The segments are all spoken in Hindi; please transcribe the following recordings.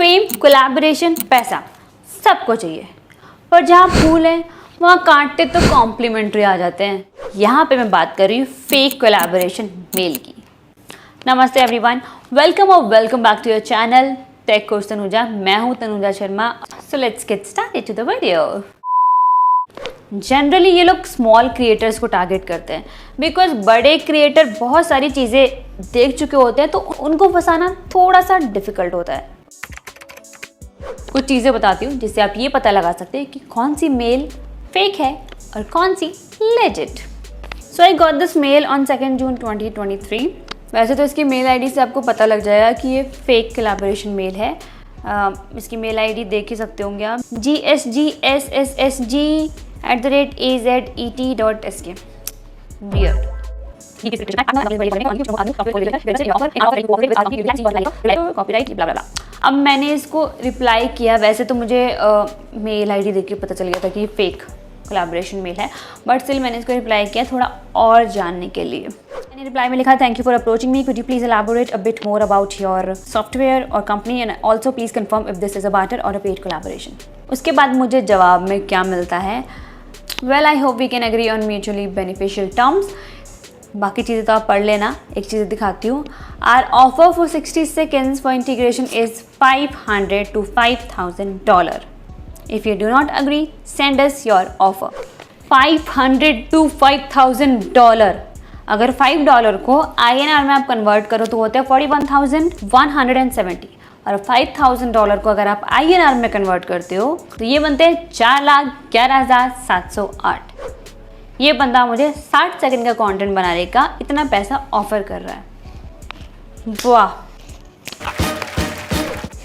फेम, कोलैबोरेशन, पैसा सबको चाहिए, पर जहाँ फूल है वहाँ कांटे तो कॉम्प्लीमेंट्री आ जाते हैं। यहाँ पे मैं बात कर रही हूँ फेक कोलैबोरेशन मेल की। नमस्ते एवरीवन, वेलकम और welcome back to your channel tech course Tanuja. मैं हूँ Tanuja Sharma. So let's get started to the video. Generally ये लोग स्मॉल क्रिएटर्स को टारगेट करते हैं बिकॉज बड़े क्रिएटर बहुत सारी चीज़ें देख चुके होते हैं, तो उनको फंसाना थोड़ा सा डिफिकल्ट होता है। कुछ चीज़ें बताती हूँ जिससे आप ये पता लगा सकते हैं कि कौन सी मेल फेक है और कौन सी legit. So I got this mail on 2 June 2023। वैसे तो इसकी मेल आईडी से आपको पता लग जाएगा कि ये फेक कोलैबोरेशन मेल है। इसकी मेल आईडी देख ही सकते होंगे आप, gsgssg@azet.sk। वियर्ड। कॉपीराइट ब्ला ब्ला। अब मैंने इसको रिप्लाई किया। वैसे तो मुझे मेल आईडी देख के पता चल गया था कि फेक कोलैबोरेशन मेल है, बट स्टिल मैंने इसको रिप्लाई किया थोड़ा और जानने के लिए। मैंने रिप्लाई में लिखा, thank you for approaching me, could you please elaborate a bit more about your software और company and also please confirm if this is a barter और अ पेड कोलैबोरेशन। उसके बाद मुझे जवाब में क्या मिलता है, well I hope we can agree on mutually beneficial terms. बाकी चीज़ें तो आप पढ़ लेना, एक चीज़ दिखाती हूँ। Our offer for 60 seconds for integration is $500 to $5,000। If you do not agree send us your offer. $500 to $5,000। अगर $5 को INR में आप कन्वर्ट करो तो होता है 41,170, और $5,000 को अगर आप INR में कन्वर्ट करते हो तो ये बनते हैं 4,11,708। ये बंदा मुझे 60 सेकंड का कंटेंट बनाने का इतना पैसा ऑफर कर रहा है। वाह।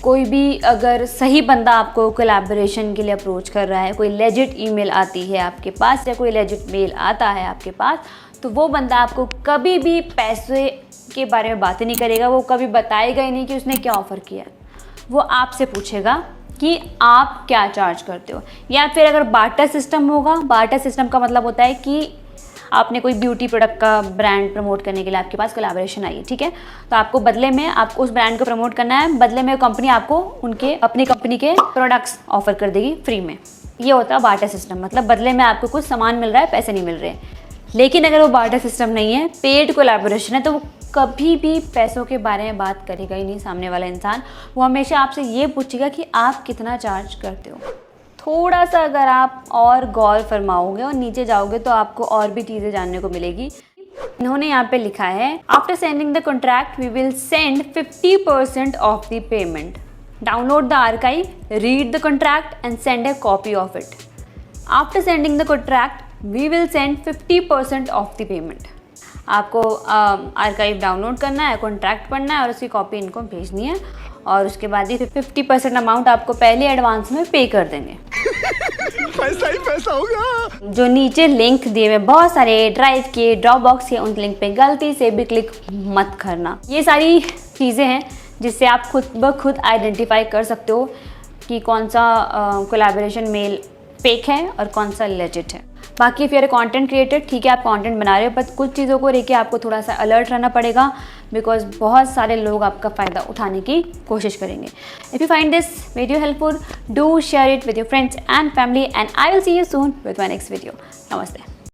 कोई भी अगर सही बंदा आपको कोलैबोरेशन के लिए अप्रोच कर रहा है, कोई लेजिट ईमेल आती है आपके पास या कोई लेजिट मेल आता है आपके पास, तो वो बंदा आपको कभी भी पैसे के बारे में बातें नहीं करेगा। वो कभी बताएगा ही नहीं कि उसने क्या ऑफ़र किया। वो आपसे पूछेगा कि आप क्या चार्ज करते हो, या फिर अगर बार्टर सिस्टम होगा। बार्टर सिस्टम का मतलब होता है कि आपने कोई ब्यूटी प्रोडक्ट का ब्रांड प्रमोट करने के लिए आपके पास कोलैबोरेशन आई है, ठीक है, तो आपको बदले में आपको उस ब्रांड को प्रमोट करना है, बदले में कंपनी आपको उनके अपनी कंपनी के प्रोडक्ट्स ऑफर कर देगी फ्री में। ये होता है बार्टर सिस्टम, मतलब बदले में आपको कुछ सामान मिल रहा है, पैसे नहीं मिल रहे। लेकिन अगर वो बार्टर सिस्टम नहीं है, पेड कोलैबोरेशन है, तो वो कभी भी पैसों के बारे में बात करेगा ही नहीं सामने वाला इंसान। वो हमेशा आपसे ये पूछेगा कि आप कितना चार्ज करते हो। थोड़ा सा अगर आप और गौर फरमाओगे और नीचे जाओगे तो आपको और भी चीज़ें जानने को मिलेगी। इन्होंने यहाँ पे लिखा है, after sending the contract we will send 50% of the payment. Download the archive, read the contract and send a copy of it. After sending the contract we will send 50% of the payment. आपको आर्काइव डाउनलोड करना है, कॉन्ट्रैक्ट पढ़ना है और उसकी कॉपी इनको भेजनी है, और उसके बाद ही 50% अमाउंट आपको पहले एडवांस में पे कर देंगे। पैसा ही पैसा होगा। जो नीचे लिंक दिए हुए बहुत सारे ड्राइव के, ड्रॉप बॉक्स के, उन लिंक पे गलती से भी क्लिक मत करना। ये सारी चीज़ें हैं जिससे आप खुद ब खुद आइडेंटिफाई कर सकते हो कि कौन सा कोलैबोरेशन मेल फेक है और कौन सा लेजिट है। बाकी फिर कंटेंट क्रिएटर, ठीक है, आप कंटेंट बना रहे हो, पर कुछ चीज़ों को लेके आपको थोड़ा सा अलर्ट रहना पड़ेगा बिकॉज बहुत सारे लोग आपका फ़ायदा उठाने की कोशिश करेंगे। If you find this video helpful, do share it with your friends and family, and I will see you soon with my next video. नमस्ते।